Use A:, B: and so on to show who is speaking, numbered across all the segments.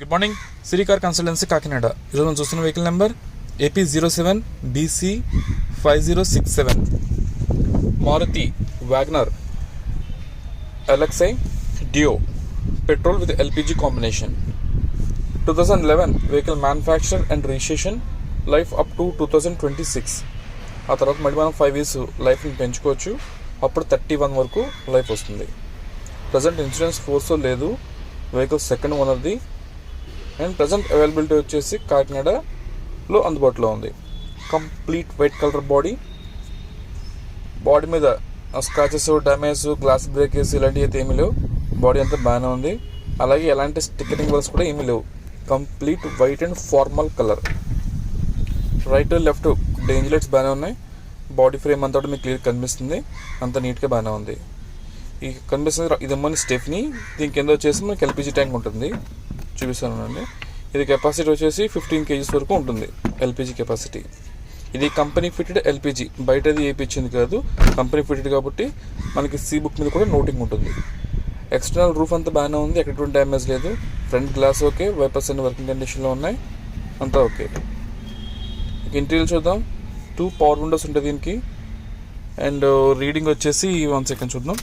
A: Good morning, Siri car consultancy Kakinada. ఈరోజు మనం చూస్తున్న vehicle number AP07BC5067 Maruti WagonR LXi Duo petrol with LPG combination. 2011 vehicle manufacture and registration, life up to 2026. ఆ తర్వాత మళ్ళీ మనం 5 years లైఫ్ని పెంచుకోవచ్చు. అప్పుడు 31 వరకు లైఫ్ వస్తుంది. ప్రజెంట్ ఇన్సూరెన్స్ ఫోర్స్ లేదు. వెహికల్ సెకండ్ ఓనర్ది అండ్ ప్రజెంట్ అవైలబిలిటీ వచ్చేసి కాకినాడలో అందుబాటులో ఉంది. కంప్లీట్ వైట్ కలర్ బాడీ మీద స్క్రాచెస్, డ్యామేజ్, గ్లాస్ బ్రేకేజ్ ఇలాంటివి అయితే ఏమీ లేవు. బాడీ అంతా బాగానే ఉంది. అలాగే ఎలాంటి స్టిక్కరింగ్ వర్క్స్ కూడా ఏమీ లేవు. Complete white and formal colour. Right left danger lights బాగానే ఉన్నాయి. బాడీ ఫ్రేమ్ అంతా కూడా మీకు క్లియర్ కనిపిస్తుంది. అంత నీట్గా బాగానే ఉంది. ఈ కనిపిస్తుంది ఇదేమో స్టెఫ్నీ. దీని కింద వచ్చేసి మనకి LPG ట్యాంక్ ఉంటుంది, చూపిస్తానండి. ఇది కెపాసిటీ వచ్చేసి 15 kgs వరకు ఉంటుంది. LPG capacity. ఇది కంపెనీ ఫిటెడ్ LPG, బయటది ఏపీ ఇచ్చింది కాదు, కంపెనీ ఫిటెడ్ కాబట్టి మనకి సీ బుక్ మీద కూడా నోటింగ్ ఉంటుంది. ఎక్స్టర్నల్ రూఫ్ అంతా బాగానే ఉంది, ఎటువంటి డ్యామేజ్ లేదు. ఫ్రంట్ గ్లాస్ ఓకే, వైపర్స్ అన్ని వర్కింగ్ కండిషన్లో ఉన్నాయి, అంతా ఓకే. ఇంటీరియర్ చూద్దాం. 2 పవర్ విండోస్ ఉంటాయి దీనికి. అండ్ రీడింగ్ వచ్చేసి 1 second చూద్దాం.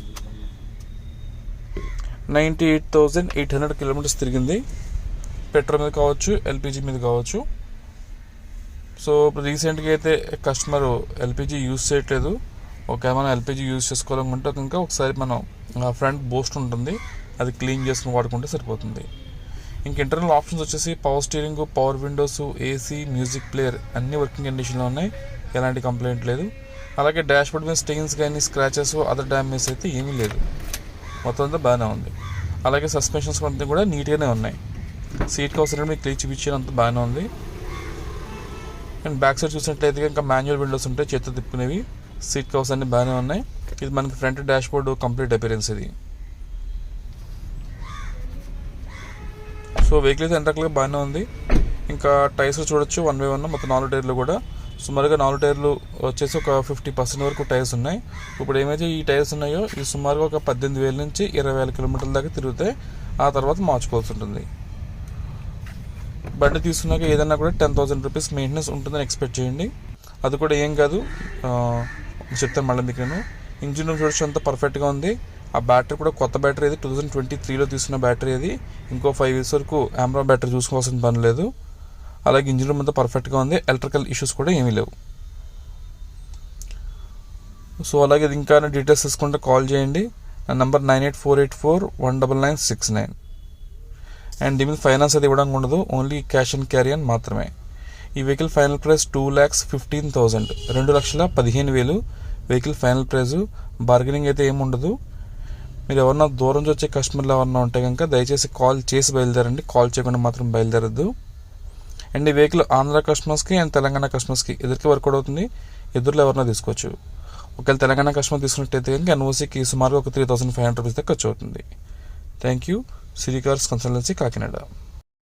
A: 98,800 kilometers తిరిగింది. పెట్రోల్ మీద కావచ్చు, LPG మీద కావచ్చు. సో రీసెంట్గా అయితే కస్టమర్ LPG యూజ్ చేయట్లేదు. ఓకే, మనం LPG యూజ్ చేసుకోవాలనుకుంటే కనుక ఒకసారి మనం ఫ్రంట్ బూస్ట్ ఉంటుంది, అది క్లీన్ చేసుకుని వాడుకుంటే సరిపోతుంది. ఇంక ఇంటర్నల్ ఆప్షన్స్ వచ్చేసి power steering, power Windows, AC, music player అన్ని వర్కింగ్ కండిషన్లో ఉన్నాయి, ఎలాంటి కంప్లైంట్ లేదు. అలాగే డాష్ బోర్డ్ మీద స్టెయిన్స్ కానీ స్క్రాచెస్, అదర్ డ్యామేజ్ అయితే ఏమీ లేదు. మొత్తం అంతా బాగానే ఉంది. అలాగే సస్పెన్షన్స్ కొంత కూడా నీట్గానే ఉన్నాయి. సీట్ కవర్స్ మీకు క్లీన్ చూపించినంత బాగానే ఉంది. అండ్ బ్యాక్ సైడ్ చూసినట్లయితే ఇంకా మాన్యువల్ విండోస్ ఉంటాయి, చేతితో తిప్పుకునేవి. సీట్ కవర్స్ అన్ని బాగానే ఉన్నాయి. ఇది మనకి front dash board complete appearance ఇది. సో వెహికల్ అయితే ఎంతకలే బాగానే ఉంది. ఇంకా టైర్స్ చూడొచ్చు 1 by 1 మొత్తం 4 టైర్లు కూడా. సుమారుగా 4 టైర్లు వచ్చేసి ఒక 50% వరకు టైర్స్ ఉన్నాయి. ఇప్పుడు ఏమైతే ఈ టైర్స్ ఉన్నాయో ఈ సుమారుగా ఒక 18,000 నుంచి 20,000 kilometers దాకా తిరుగుతాయి. ఆ తర్వాత మార్చుకోవాల్సి ఉంటుంది. బండి తీసుకున్నాక ఏదన్నా కూడా 10,000 rupees మెయింటెనెన్స్ ఉంటుందని ఎక్స్పెక్ట్ చేయండి. అది కూడా ఏం కాదు, చెప్తాను మళ్ళీ మీకు నేను. ఇంజిన్ రూమ్ చూడొచ్చు, అంతా పర్ఫెక్ట్గా ఉంది. ఆ బ్యాటరీ కూడా కొత్త బ్యాటరీ, అది 2023లో తీసుకున్న బ్యాటరీ. అది ఇంకో 5 years వరకు ఆమ్రా బ్యాటరీ చూసుకోవాల్సిన పని లేదు. అలాగే ఇంజిన్ రూమ్ అంతా పర్ఫెక్ట్గా ఉంది. ఎలక్ట్రికల్ ఇష్యూస్ కూడా ఏమీ లేవు. సో అలాగే ఇంకా డీటెయిల్స్ తీసుకుంటే కాల్ చేయండి. నా నెంబర్ 9848419969. అండ్ దీని మీద ఫైనాన్స్ అది ఇవ్వడానికి ఉండదు, ఓన్లీ క్యాష్ అండ్ క్యారీ అని మాత్రమే. ఈ vehicle final price 2,15,000, 2,15,000 vehicle final price. Bargaining అయితే ఏమి ఉండదు. మీరు ఎవరన్నా దూరం నుంచి వచ్చే కస్టమర్లు ఎవరన్నా ఉంటే కనుక దయచేసి కాల్ చేసి బయలుదేరండి, కాల్ చేయకుండా మాత్రం బయలుదేరద్దు. అండ్ ఈ వెహికల్ ఆంధ్ర కస్టమర్స్కి అండ్ తెలంగాణ కస్టమర్స్కి ఇద్దరికి వర్కౌట్ అవుతుంది. ఎదురులో ఎవరన్నా తీసుకోవచ్చు. ఒకవేళ తెలంగాణ కస్టమర్ తీసుకున్నట్టయితే కనుక NOCకి సుమారుగా ఒక 3,500 rupees దాకా ఖర్చు అవుతుంది. Thank you. Siri cars consultancy Kakinada.